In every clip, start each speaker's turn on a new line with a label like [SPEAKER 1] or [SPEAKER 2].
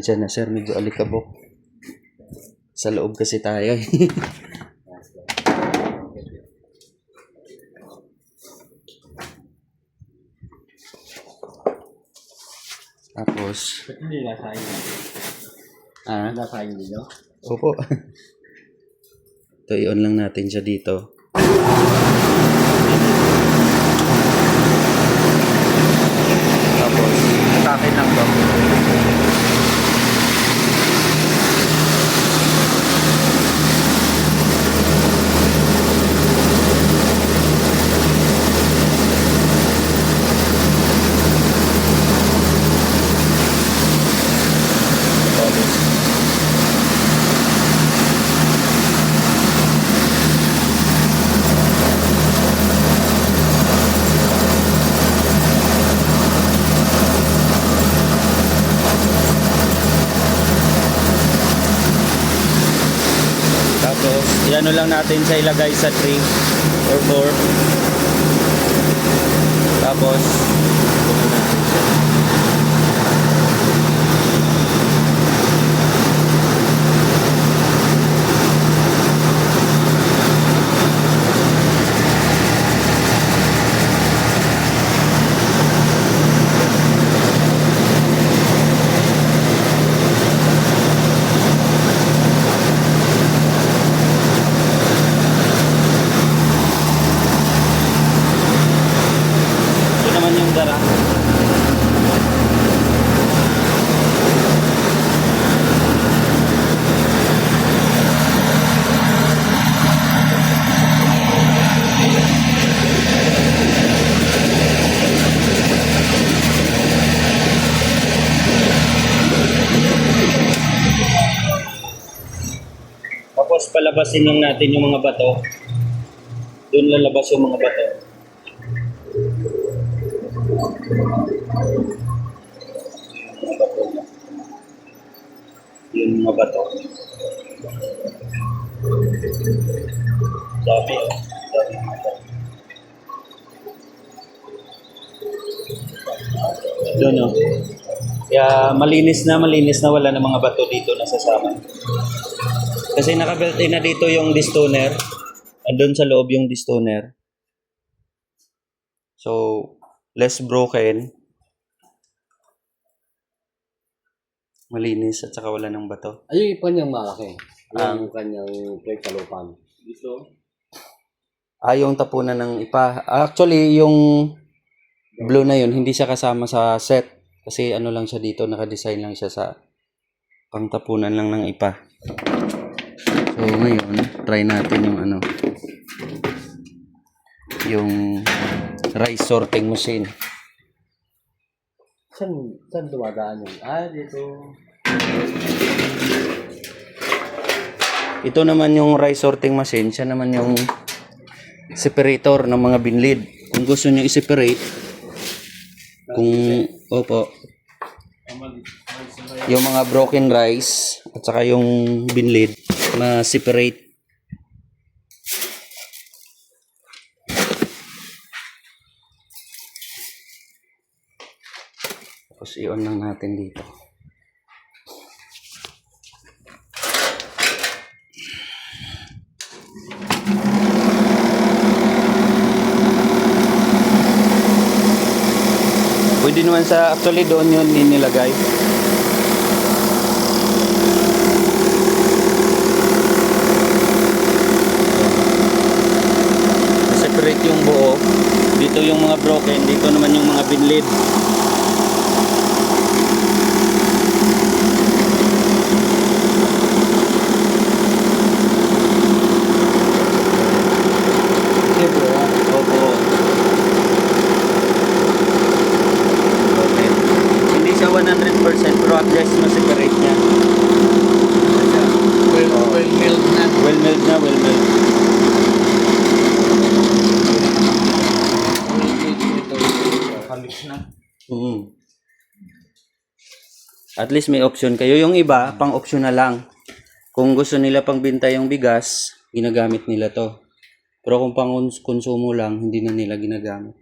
[SPEAKER 1] pasensya na sir, medyo alikabok. Sa loob kasi tayo. Tapos,
[SPEAKER 2] Ba't hindi nasahin na?
[SPEAKER 1] ah,
[SPEAKER 2] Nasahin ninyo?
[SPEAKER 1] opo. Ito, i-on lang natin siya dito. Tapos, atake lang to. Tapos, i-ano lang natin sa ilagay sa 3 or 4. Tapos, puno natin siya. Ito naman yung dara. Tapos palabasin lang natin yung mga bato. Doon lalabas yung mga bato. Yung mga bato. Dami, oh. Dami mga bato. Doon, oh. Kaya malinis na wala na mga bato dito na sasama. Kasi naka-built-in na dito yung distoner. Andun sa loob yung distoner. So, less broken. Malinis at saka wala ng bato.
[SPEAKER 2] Ay, yung kanyang malaki. Yung kanyang plate kalupan. Dito?
[SPEAKER 1] Yung tapunan ng ipa. Actually, yung blue na yun, hindi siya kasama sa set. Kasi ano lang siya dito, naka-design lang siya sa pangtapunan lang ng ipa. So, ngayon, try natin yung ano. Yung rice sorting machine.
[SPEAKER 2] Saan dumadaan yun? Dito.
[SPEAKER 1] Ito naman yung rice sorting machine. Siya naman yung separator ng mga binlid. Kung gusto nyo i-separate, opo, yung mga broken rice at saka yung binlid, ma-separate. Tapos i-on lang natin dito. Pwede naman actually doon yun nilagay. Separate yung buo. Dito yung mga broken, dito naman yung mga binlid. Opo. Hindi siya 100% pero at least ma-separate niya.
[SPEAKER 2] Well-milled na.
[SPEAKER 1] Well-milled na.
[SPEAKER 2] Halos na.
[SPEAKER 1] At least may option kayo. Yung iba, pang option na lang. Kung gusto nila pang binta yung bigas, ginagamit nila to. Pero kung pang konsumo lang, hindi na nila ginagamit.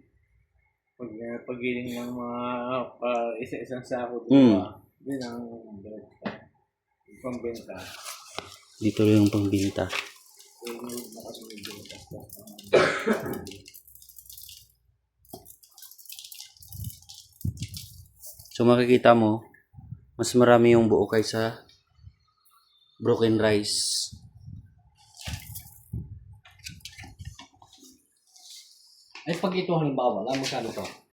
[SPEAKER 2] Paggiling ng mga isa-isang sako,
[SPEAKER 1] Mm.
[SPEAKER 2] Yun ang pambenta.
[SPEAKER 1] Dito yung pangbinta. So makikita mo, mas marami yung buo kaysa broken rice.
[SPEAKER 2] Ay, pag ito halimbawa, alam mo kano to?